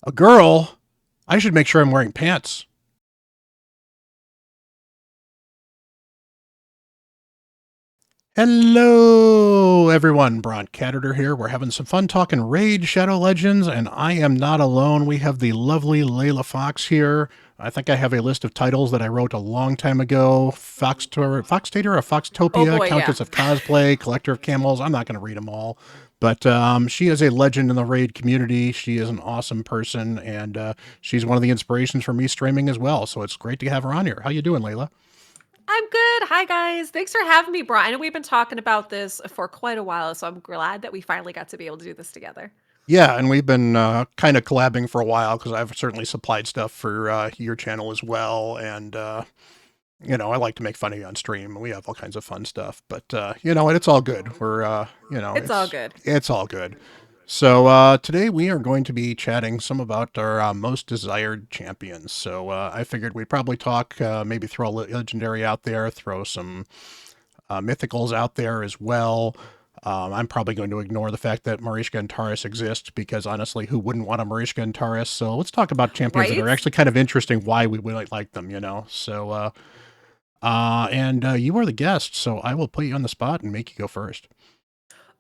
A girl? I should make sure I'm wearing pants. Hello, everyone. Bront, CatHerder here. We're having some fun talking Raid Shadow Legends, and I am not alone. We have the lovely LeilaFox here. I think I have a list of titles that I wrote a long time ago. Foxtater, a Oh Foxtopia, boy, yeah. Countess of Cosplay, Collector of Camels. I'm not going to read them all. But she is a legend in the Raid community. She is an awesome person, and she's one of the inspirations for me streaming as well. So it's great to have her on here. How you doing, Leila? I'm good. Hi guys. Thanks for having me, Brian. I know we've been talking about this for quite a while, so I'm glad that we finally got to be able to do this together. Yeah, and we've been kind of collabing for a while because I've certainly supplied stuff for your channel as well. And, I like to make fun of you on stream. We have all kinds of fun stuff. But, you know what? It's all good. We're, It's all good. it's all good. So today we are going to be chatting some about our most desired champions. So I figured we'd probably talk, maybe throw a legendary out there, throw some mythicals out there as well. I'm probably going to ignore the fact that Marishka and Taurus exist because honestly, who wouldn't want a Marishka and Taurus? So let's talk about champions that are Right? actually kind of interesting, why we really like them, So, and you are the guest, so I will put you on the spot and make you go first.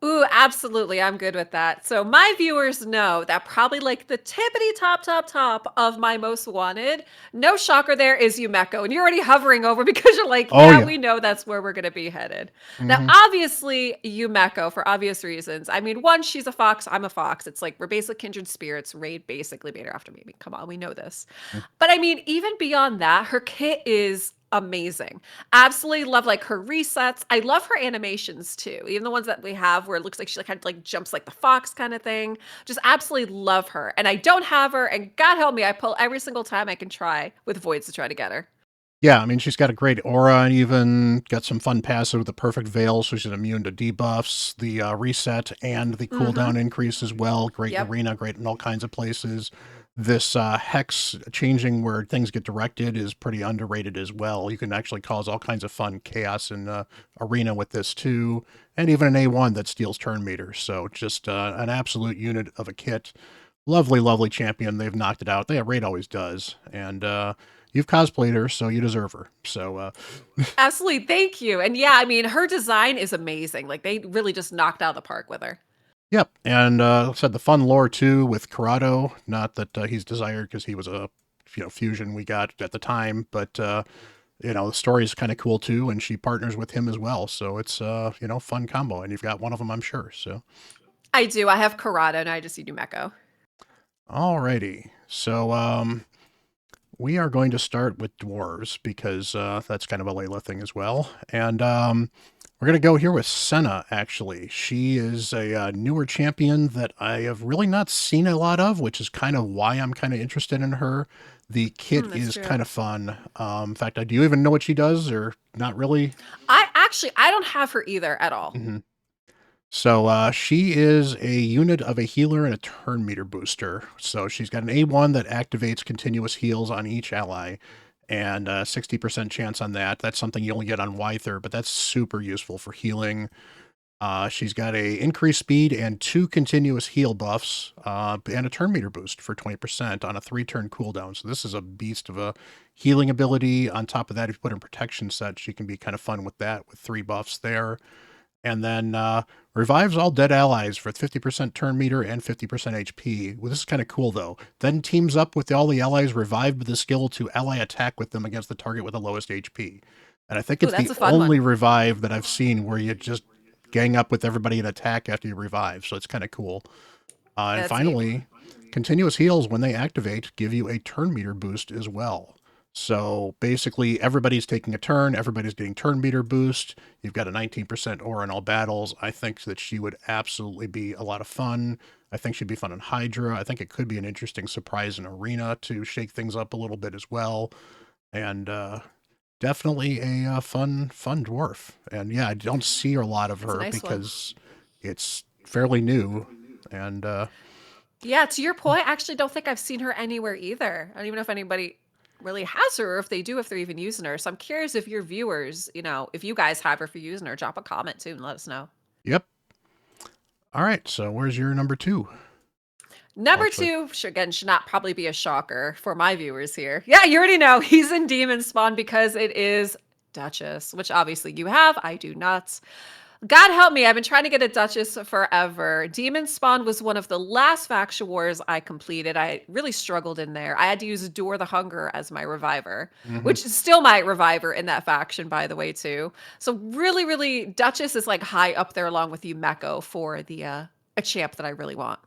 Ooh, absolutely. I'm good with that. So my viewers know that probably like the tippity top of my most wanted. No shocker there is Yumeko. And you're already hovering over because you're like, Oh yeah, yeah. we know that's where we're gonna be headed. Now, Hmm. obviously, Yumeko, for obvious reasons. I mean, one, she's a fox, I'm a fox. It's like we're basically kindred spirits. Raid basically made her after me. I mean, come on, we know this. But I mean, even beyond that, her kit is amazing. Absolutely love like her resets. I love her animations too. Even the ones that we have where it looks like she like kind of like jumps like the fox kind of thing. Just absolutely love her. And I don't have her, and God help me, I pull every single time I can try with voids to try to get her. Yeah, I mean, she's got a great aura and even got some fun passive with the perfect veil, so she's immune to debuffs, the reset, and the Mm-hmm. cooldown increase as well. Great in Yep. arena, great in all kinds of places. This hex changing where things get directed is pretty underrated as well. You can actually cause all kinds of fun chaos in arena with this too, and even an A1 that steals turn meters. So just an absolute unit of a kit. Lovely, lovely champion. They've knocked it out. They Raid always does, and you've cosplayed her, so you deserve her. So, Absolutely. Thank you. And yeah, I mean, her design is amazing. Like they really just knocked out of the park with her. yep. And said the fun lore too with Corrado. Not that he's desired because he was a fusion we got at the time, but the story is kind of cool too, and she partners with him as well. So it's fun combo, and you've got one of them, I'm sure. So, I do. I have Corrado and I just see Numeko. alrighty. So we are going to start with dwarves because that's kind of a Layla thing as well, and we're going to go here with Senna, actually. She is a newer champion that I have really not seen a lot of, which is kind of why I'm kind of interested in her. The kit That's is true. kind of fun. In fact, do you even know what she does or not really? I don't have her either at all. Hmm. So she is a unit of a healer and a turn meter booster. So she's got an A1 that activates continuous heals on each ally, and 60% chance on that. That's something you only get on Wyther, but that's super useful for healing. She's got a increased speed and 2 continuous heal buffs, and a turn meter boost for 20% on a 3-turn cooldown. So this is a beast of a healing ability. On top of that, if you put in protection set, she can be kind of fun with that, with 3 buffs there. And then revives all dead allies for 50% turn meter and 50% HP. Well, this is kind of cool though. Then teams up with all the allies revived with the skill to ally attack with them against the target with the lowest HP. And I think Ooh, it's that's the a fun one. only revive that I've seen where you just gang up with everybody and attack after you revive. So it's kind of cool. And That's neat. finally, continuous heals, when they activate, give you a turn meter boost as well. So basically, everybody's taking a turn, everybody's getting turn meter boost. You've got a 19% aura in all battles. I think that she would absolutely be a lot of fun. I think she'd be fun in Hydra. I think it could be an interesting surprise in Arena to shake things up a little bit as well. And definitely a fun dwarf. And yeah, I don't see a lot of It's a her nice one. because it's fairly new. And Yeah, to your point, I actually don't think I've seen her anywhere either. I don't even know if anybody really has her, or if they do, if they're even using her. So I'm curious if your viewers, if you guys have her for using her, drop a comment too and let us know. yep. All right. So where's your number two? Number actually. two, again, should not probably be a shocker for my viewers here. Yeah, you already know he's in Demon Spawn because it is Duchess, which obviously you have. I do not. God help me, I've been trying to get a Duchess forever. Demon Spawn was one of the last faction wars I completed. I really struggled in there. I had to use Door the Hunger as my reviver, Hmm. which is still my reviver in that faction, by the way, too. So really, really, Duchess is like high up there along with you, Meko, for the a champ that I really want.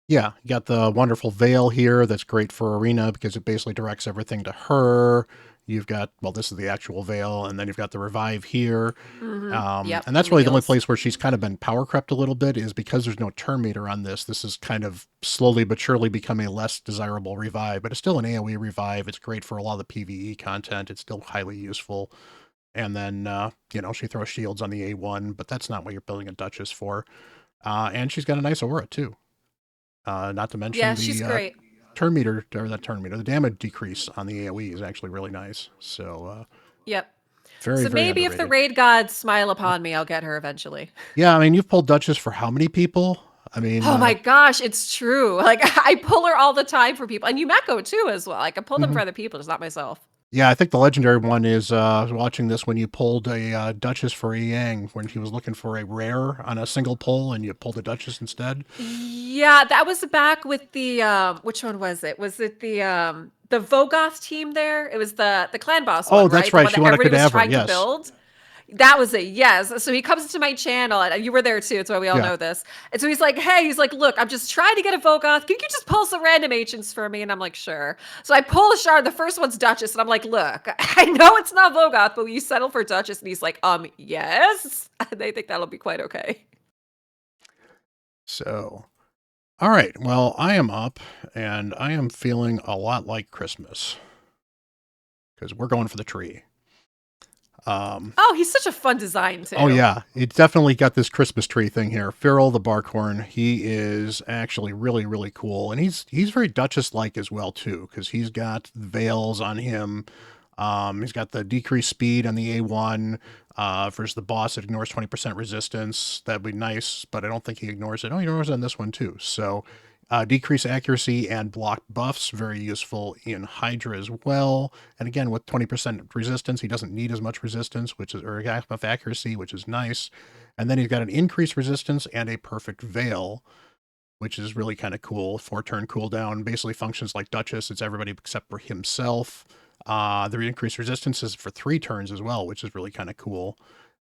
Yeah, you got the wonderful veil here that's great for arena because it basically directs everything to her. You've got, well, this is the actual veil, and then you've got the revive here. Yep, And and that's the really the only heals. place where she's kind of been power crept a little bit is because there's no turn meter on this. This is kind of slowly but surely becoming a less desirable revive, but it's still an AoE revive. It's great for a lot of the PvE content. It's still highly useful. And then, she throws shields on the A1, but that's not what you're building a Duchess for. And she's got a nice aura, too. Not to Yeah, mention she's the great. turn meter, or that turn meter, the damage decrease on the AoE is actually really nice. So, Yep. very, So very maybe if the underrated. raid gods smile upon me, I'll get her eventually. Yeah, I mean, you've pulled Duchess for how many people? I mean, Oh my gosh, it's true. Like I pull her all the time for people, and Yumeko too as well. Like I pull them mhm. for other people, just not myself. Yeah, I think the legendary one is watching this when you pulled a Duchess for a Yang when she was looking for a rare on a single pull and you pulled a Duchess instead. Yeah, that was back with the which one was it? Was it the Vogoth team there? It was the clan boss Oh, one, that's right? The right. one She that won a everybody was cadaver. trying to Yes. build. That was it. Yes. So he comes into my channel, and you were there too. That's why we all Yeah. know this. And so he's like, "Hey, he's like, look, I'm just trying to get a Vogoth. Can you just pull some random agents for me?" And I'm like, "Sure." So I pull a shard. The first one's Duchess, and I'm like, "Look, I know it's not Vogoth, but will you settle for Duchess?" And he's like, yes." They think that'll be quite okay. So, all right. Well, I am up and I am feeling a lot like Christmas because we're going for the tree. Um, Oh, he's such a fun design Oh too. yeah, it's definitely got this Christmas tree thing here. Farrell the Barkhorn, he is actually really really cool, and he's very Duchess like as well too, because he's got veils on him. He's got the decreased speed on the A1 versus the boss. It ignores 20% resistance. That'd be nice, but I don't think he ignores it. Oh, he ignores it on this one too. So decrease accuracy and block buffs, very useful in Hydra as well. And again, with 20% resistance, he doesn't need as much resistance, which is or buff accuracy, which is nice. And then he's got an increased resistance and a perfect veil, which is really kind of cool. 4-turn cooldown, basically functions like Duchess. It's everybody except for himself. The increased resistance is for 3 turns as well, which is really kind of cool.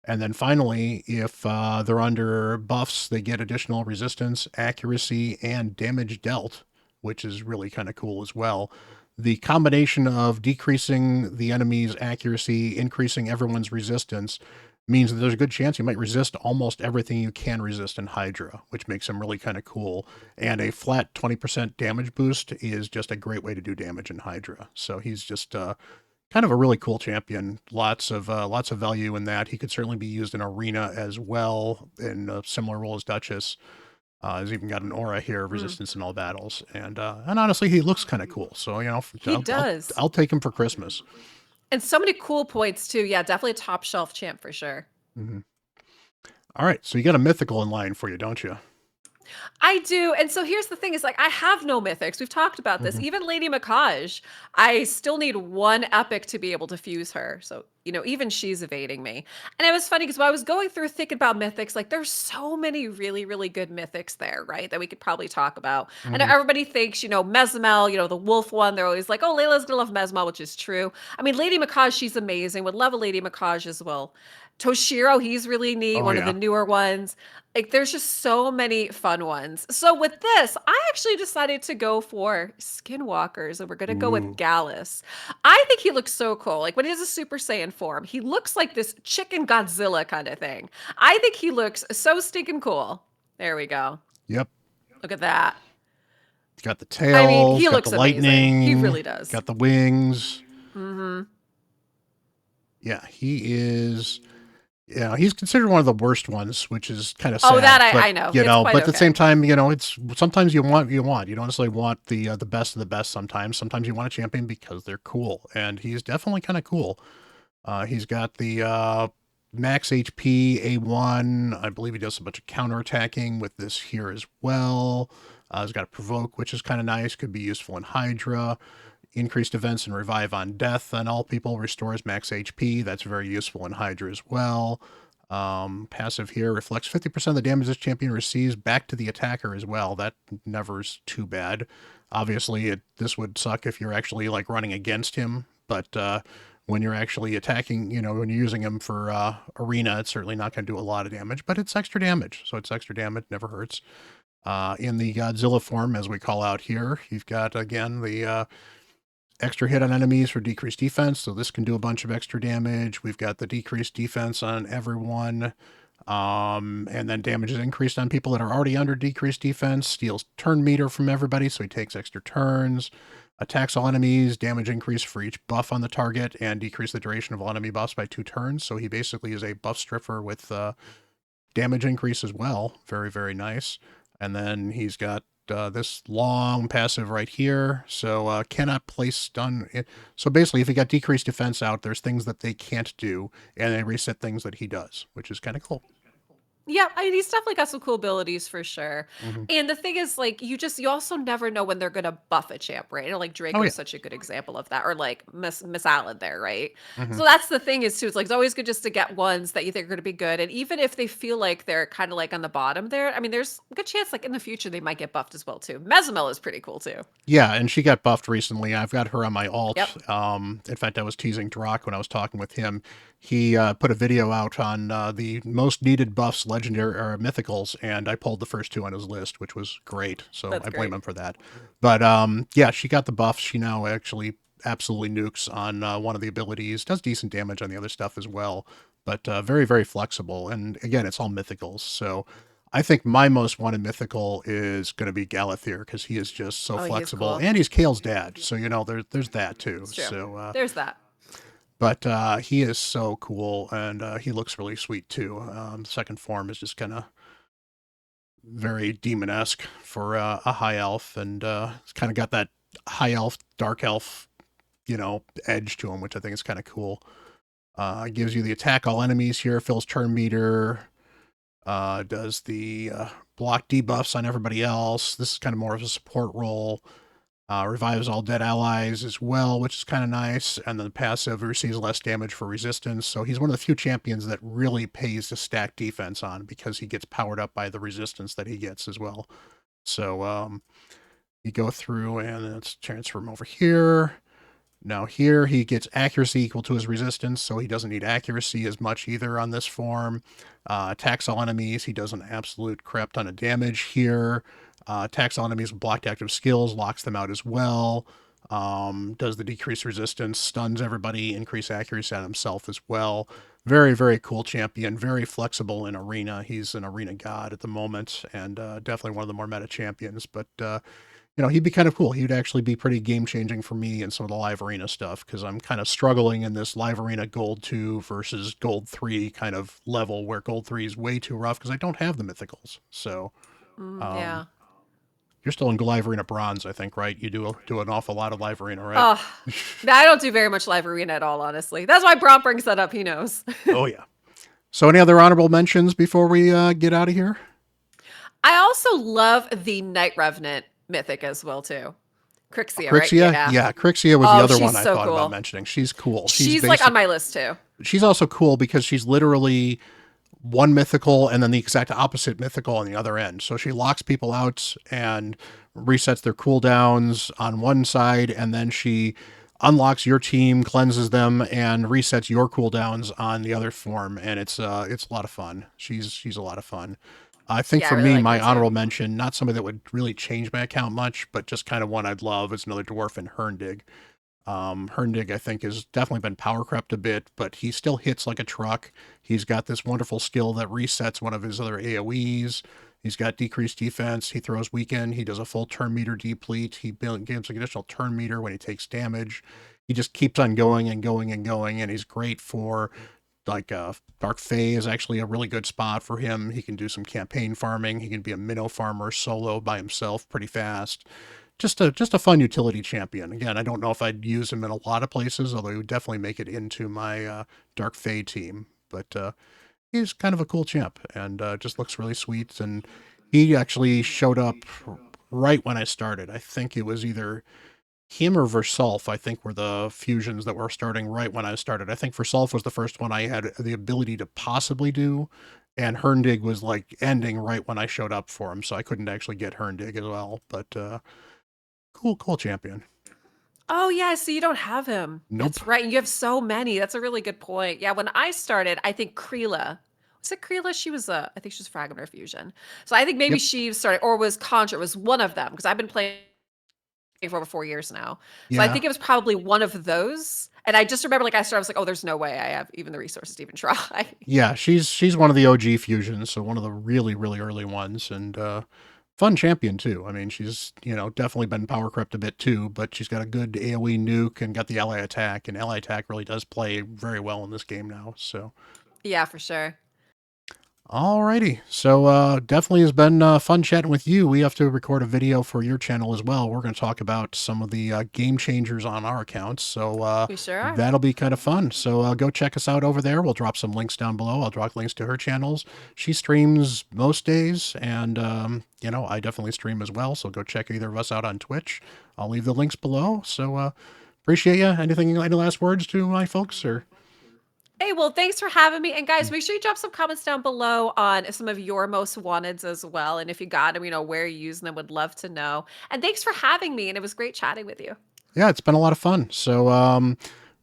And then finally, if they're under buffs, they get additional resistance, accuracy, and damage dealt, which is really kind of cool as well. The combination of decreasing the enemy's accuracy, increasing everyone's resistance, means that there's a good chance you might resist almost everything you can resist in Hydra, which makes him really kind of cool. And a flat 20% damage boost is just a great way to do damage in Hydra. So he's just kind of a really cool champion. Lots of value in that. He could certainly be used in arena as well in a similar role as Duchess. He's even got an aura here, Mm, resistance in all battles, and honestly, he looks kind of cool. So he does. I'll take him for Christmas. And so many cool points too. Yeah, definitely a top shelf champ for sure. Mhm. All right, so you got a mythical in line for you, don't you? I do. And so here's the thing is like I have no mythics. We've talked about this. Hmm. Even Lady Macaj, I still need one epic to be able to fuse her. So, even she's evading me. And it was funny because when I was going through thinking about mythics, like there's so many really, really good mythics there, right? That we could probably talk about. I know Hmm. everybody thinks, Mesmel, the wolf one, they're always like, oh, Layla's gonna love Mesmel, which is true. I mean, Lady Macaj, she's amazing. Would love a Lady Macaj as well. Toshiro, he's really neat, Oh one of the yeah. newer ones. Like there's just so many fun ones. So with this, I actually decided to go for Skinwalkers, and we're gonna go with Ooh. Gallus. I think he looks so cool. Like when he has a Super Saiyan form, he looks like this chicken Godzilla kind of thing. I think he looks so stinking cool. There we go. Yep. Look at that. He's got the I mean, tails, he got the looks amazing. He lightning, really does. got the wings. Hmm. Yeah, he is. Yeah, he's considered one of the worst ones, which is kind of Oh, sad. that But I know. It's but quite at the same okay. time, it's sometimes you want. You don't necessarily want the best of the best. Sometimes you want a champion because they're cool, and he's definitely kind of cool. He's got the max HP A1. I believe he does a bunch of counterattacking with this here as well. He's got a provoke, which is kind of nice. Could be useful in Hydra. Increased events and revive on death on all people. Restores max HP. That's very useful in Hydra as well. Passive here reflects 50% of the damage this champion receives back to the attacker as well. That never's too bad. Obviously, this would suck if you're actually like running against him, but when you're actually attacking, when you're using him for arena, it's certainly not going to do a lot of damage, but it's extra damage. So it's extra damage, never hurts. In the Godzilla form, as we call out here, you've got, again, the extra hit on enemies for decreased defense. So this can do a bunch of extra damage. We've got the decreased defense on everyone. And then damage is increased on people that are already under decreased defense. Steals turn meter from everybody, so he takes extra turns. Attacks all enemies, damage increase for each buff on the target, and decrease the duration of all enemy buffs by 2 turns. So he basically is a buff stripper with damage increase as well. Very, very nice. And then he's got this long passive right here. So cannot place stun. So basically, if he got decreased defense out, there's things that they can't do, and they reset things that he does, which is kind of cool. Yeah, I mean, he's definitely got some cool abilities for sure. Mm-hmm. And the thing is, like, you also never know when they're gonna buff a champ, right? Like Oh, Draco's yeah. such a good example of that, or like Miss Allen there, right? Mm-hmm. So that's the thing is too. It's like it's always good just to get ones that you think are gonna be good, and even if they feel like they're kind of like on the bottom there, I mean, there's a good chance like in the future they might get buffed as well too. Mesomel is pretty cool too. Yeah, and she got buffed recently. I've got her on my Yep, alt. In fact, I was teasing Drock when I was talking with him. He put a video out on the most needed buffs, legendary or mythicals, and I pulled the first 2 on his list, which was great. So that's I blame great. him for that. But yeah, she got the buffs. She now actually absolutely nukes on one of the abilities. Does decent damage on the other stuff as well, but very, very flexible. And again, it's all mythicals. So I think my most wanted mythical is going to be Galathier because he is just so Oh, he's flexible, cool. and he's Kale's dad, so there's that too. It's true. So, There's that. but he is so cool, and he looks really sweet too. Second form is just kind of very demon-esque for a high elf, and it's kind of got that high elf, dark elf, edge to him, which I think is kind of cool. Gives you the attack all enemies here, fills turn meter. Does the block debuffs on everybody else. This is kind of more of a support role. Revives all dead allies as well, which is kind of nice. And then the passive receives less damage for resistance. So he's one of the few champions that really pays to stack defense on because he gets powered up by the resistance that he gets as well. So you go through and let's transfer him over here. Now here he gets accuracy equal to his resistance, so he doesn't need accuracy as much either on this form. Attacks all enemies. He does an absolute crap ton of damage here. Attacks all enemies with blocked active skills, locks them out as well. Does the decreased resistance, stuns everybody, increase accuracy on himself as well. Very, very cool champion. Very flexible in arena. He's an arena god at the moment, and definitely one of the more meta champions. But he'd be kind of cool. He'd actually be pretty game changing for me in some of the live arena stuff because I'm kind of struggling in this live arena gold 2 versus gold 3 kind of level where gold 3 is way too rough because I don't have the mythicals. So Yeah. you're still in live arena bronze, I think, right? You do an awful lot of live arena, right? Oh, I don't do very much live arena at all, honestly. That's why Bront brings that up. He knows. Oh yeah. So any other honorable mentions before we get out of here? I also love the Night Revenant mythic as well too. Crixia, right? Crixia? Yeah. Yeah, Crixia was the Oh, other one she's I so thought about cool. mentioning. She's cool. She's like on my list too. She's also cool because she's literally one mythical and then the exact opposite mythical on the other end. So she locks people out and resets their cooldowns on one side, and then she unlocks your team, cleanses them, and resets your cooldowns on the other form. And it's a lot of fun. She's a lot of fun. I think Yeah, I for really me, like my her too. honorable mention, not somebody that would really change my account much, but just kind of one I'd love is another dwarf in Herndig. Herndig, I think, has definitely been power crept a bit, but he still hits like a truck. He's got this wonderful skill that resets one of his other AoEs. He's got decreased defense. He throws weaken. He does a full turn meter deplete. He gives an additional turn meter when he takes damage. He just keeps on going and going and going, and he's great for like Dark Fae is actually a really good spot for him. He can do some campaign farming. He can be a minnow farmer solo by himself pretty fast. Just a fun utility champion. Again, I don't know if I'd use him in a lot of places, although he would definitely make it into my Dark Fae team. But he's kind of a cool champ and just looks really sweet. And he actually showed up. right when I started. I think it was either him or Versolf, I think, were the fusions that were starting right when I started. I think Versolf was the first one I had the ability to possibly do, and Herndig was like ending right when I showed up for him, so I couldn't actually get Herndig as well. But cool champion. Oh, yeah, so you don't have him. Nope. That's right, you have so many, that's a really good point. Yeah, when I started, I think Kreela was it Kreela? She was, I think she was Fragment Fusion. So I think maybe Yep. she started or was Contra, was one of them, because 'cause I've been playing for over 4 years now. So I Yeah. think it was probably one of those, and I just remember, like, I started, I was like, "Oh, there's no way I have even the resources to even try." Yeah, she's one of the OG fusions, so one of the really early ones, and fun champion too. I mean, she's definitely been power crept a bit too, but she's got a good AOE nuke and got the ally attack, and ally attack really does play very well in this game now. So Yeah, for sure. alrighty, so definitely has been fun chatting with you. We have to record a video for your channel as well. We're going to talk about some of the game changers on our accounts, so We sure are. that'll be kind of fun. So go check us out over there. We'll drop some links down below. I'll drop links to her channels. She streams most days, and I definitely stream as well. So go check either of us out on Twitch. I'll leave the links below. So appreciate you. Any last words to my folks or? Hey, well, thanks for having me. And guys, make sure you drop some comments down below on some of your most wanteds as well. And if you got them, where you're using them, would love to know. And thanks for having me. And it was great chatting with you. Yeah, it's been a lot of fun. So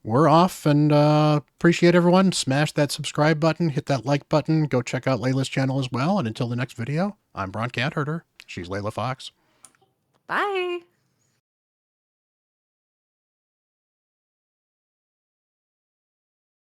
we're off and appreciate everyone. Smash that subscribe button, hit that like button, go check out Layla's channel as well. And until the next video, I'm Bront CatHerder. She's Layla Fox. Bye.